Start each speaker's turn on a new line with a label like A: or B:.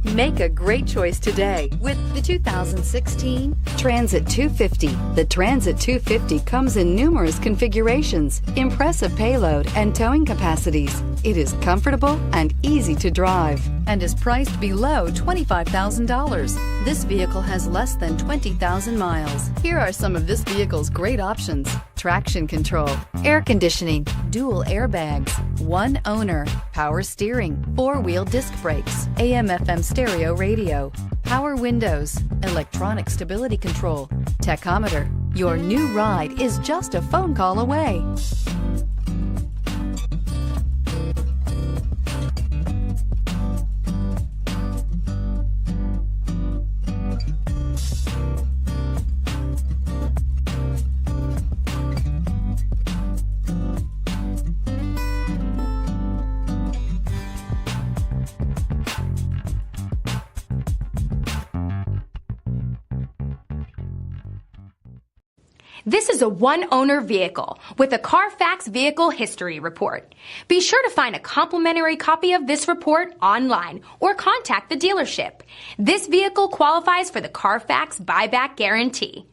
A: Make a great choice today with the 2016 Transit 250. The Transit 250 comes in numerous configurations, impressive payload, and towing capacities. It is comfortable and easy to drive and is priced below $25,000. This vehicle has less than 20,000 miles. Here are some of this vehicle's great options: traction control, air conditioning, dual airbags, one owner, power steering, four-wheel disc brakes, AM/FM stereo radio, power windows, electronic stability control, tachometer. Your new ride is just a phone call away.
B: This is a one-owner vehicle with a CARFAX Vehicle History Report. Be sure to find a complimentary copy of this report online or contact the dealership. This vehicle qualifies for the CARFAX Buyback Guarantee.